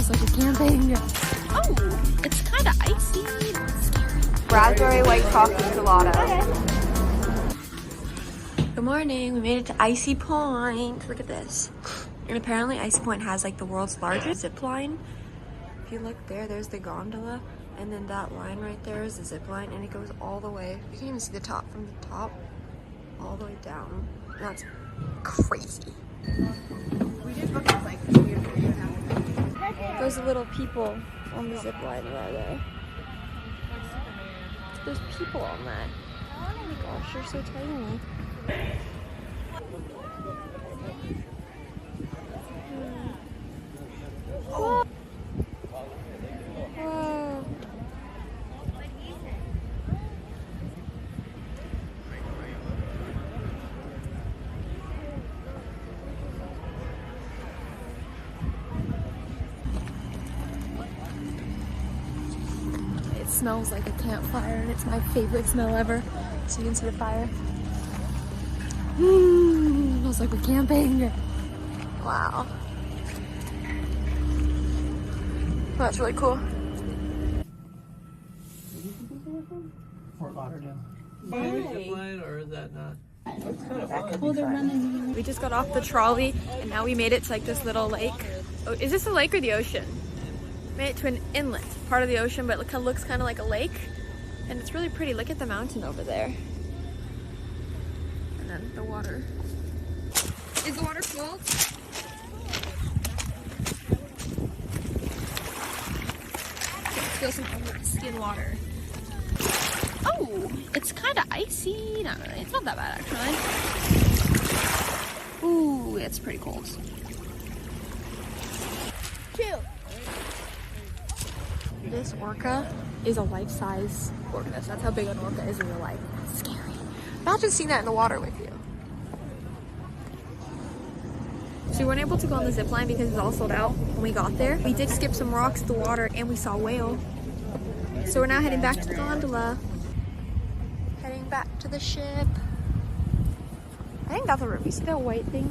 Smells like a camping. Oh, it's kind of icy. Scary. Raspberry white chocolate gelato. Good morning. We made it to Icy Point. Look at this. And apparently Icy Point has like the world's largest zip line. If you look there, there's the gondola. And then that line right there is the zip line. And it goes all the way. You can even see the top from the top all the way down. That's crazy. We just looked at like There's little people on the zip line right there. There's people on that. Oh my gosh, they're so tiny. Oh. Whoa. It smells like a campfire and it's my favorite smell ever. So you can see the fire. Smells like we're camping. Wow. That's really cool. Fort Lauderdale. Or is that not? Oh, they're running. We just got off the trolley and now we made it to like this little lake. Oh, is this a lake or the ocean? Made it to an inlet, part of the ocean, but it looks kind of like a lake. And it's really pretty. Look at the mountain over there. And then the water. Is the water cold? Feel some under the skin water. Oh, it's kind of icy. Not really. It's not that bad actually. Ooh, it's pretty cold. Cute. This orca is a life-size orca. That's how big an orca is in real life. That's scary. Imagine seeing that in the water with you. So we weren't able to go on the zip line because it's all sold out when we got there. We did skip some rocks in the water and we saw a whale. So we're now heading back to the gondola. Heading back to the ship. I think that's a room. You see that white thing?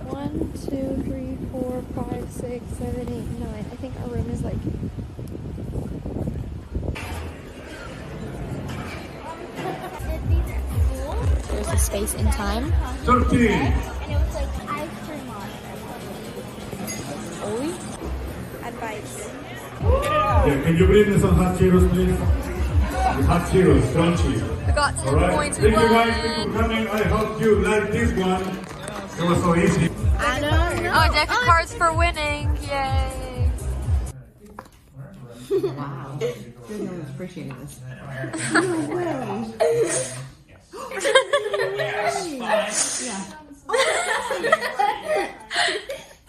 1, 2, 3, 4, 5, 6, 7, 8, 9. I think our room is like... There's a space in time. 13. And it was like ice cream on it. Advice. Yeah, can you bring me some hot Cheetos, please? Hot Cheetos, crunchy. We got 10 Alright, points. thank you guys for coming. I hope you like this one. It was so easy. I know. Oh, deck of cards for winning. Yay. Wow. Good news. Appreciate this.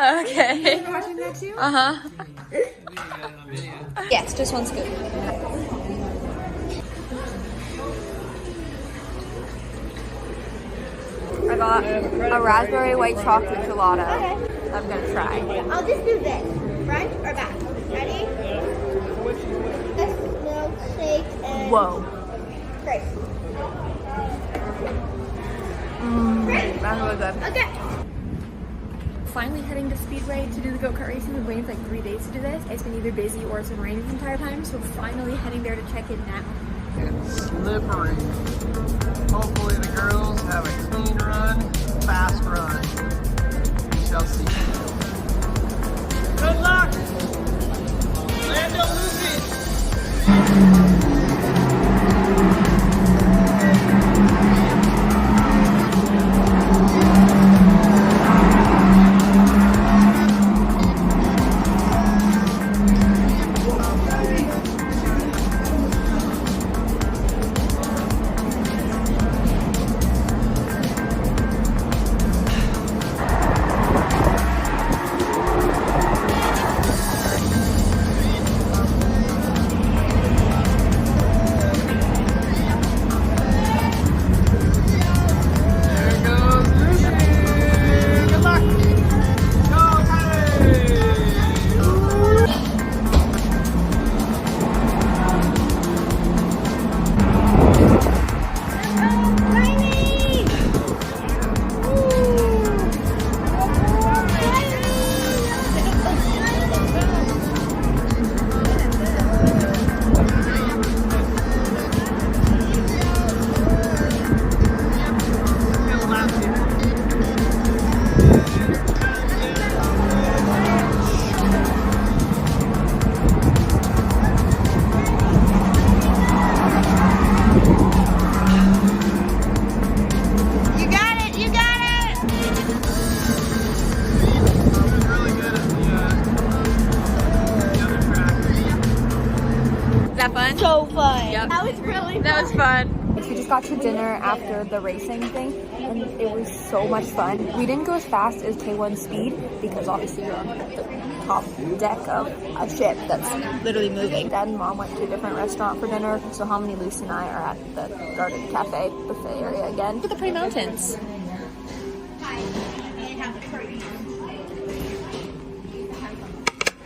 Okay. You watching that too? Uh-huh. Yes, just one scoop. I got a raspberry white chocolate gelato. Okay. I'm gonna try. I'll just do this. Front or back? Ready? This milkshake and... Whoa. Great. That's really good. Okay. Finally heading to Speedway to do the go-kart racing. We've been waiting for like 3 days to do this. It's been either busy or it's been raining the entire time, so we're finally heading there to check in now. It's slippery. Hopefully the girls have a clean run, fast run. We shall see. Good luck! Lando Lucy! so fun. Yep. That was really fun. That was fun. We just got to dinner after the racing thing, and it was so much fun. We didn't go as fast as K1 speed because obviously we're on the top deck of a ship that's literally moving. Dad and Mom went to a different restaurant for dinner, so Hominy, Lucy, and I are at the Garden Cafe buffet area again. Look at the pretty mountains.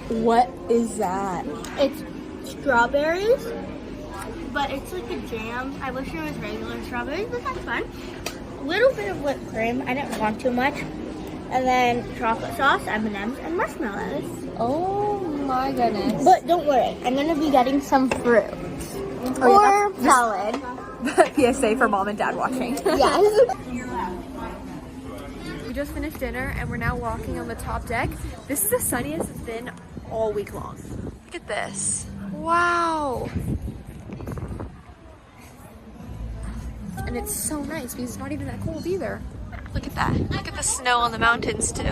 What is that? It's strawberries, but it's like a jam. I wish it was regular strawberries, but that's fun. A little bit of whipped cream. I didn't want too much. And then chocolate sauce, M&Ms, and marshmallows. Oh my goodness. But don't worry, I'm gonna be getting some fruit. Or salad. PSA for Mom and Dad watching. Yes. We just finished dinner and we're now walking on the top deck. This is the sunniest it's been all week long. Look at this. Wow. And it's so nice because it's not even that cold either. Look at that. Look at the snow on the mountains too.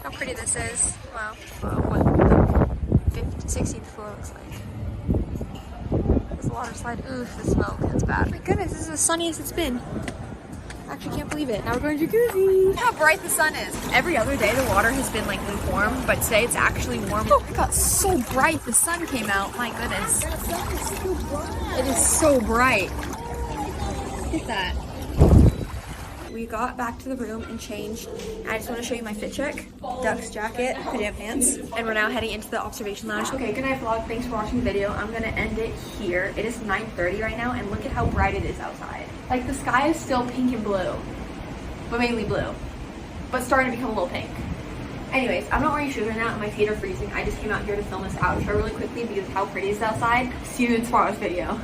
How pretty this is. Wow. What the 16th floor looks like. There's a water slide. Oof, the smoke. That's bad. My goodness, this is the sunniest it's been. Actually can't believe it. Now we're going jacuzzi. Look how bright the sun is. Every other day the water has been like lukewarm, but today it's actually warm. Oh, it got so bright. The sun came out. My goodness. It is so bright. Look at that. We got back to the room and changed. I just want to show you my fit check. Ducks jacket, pajama pants, and we're now heading into the observation lounge. Okay, good night vlog. Thanks for watching the video. I'm gonna end it here. It is 9:30 right now, and look at how bright it is outside. Like the sky is still pink and blue, but mainly blue, but starting to become a little pink. Anyways, I'm not wearing shoes right now and my feet are freezing. I just came out here to film this outro really quickly because of how pretty it is outside. See you in tomorrow's video.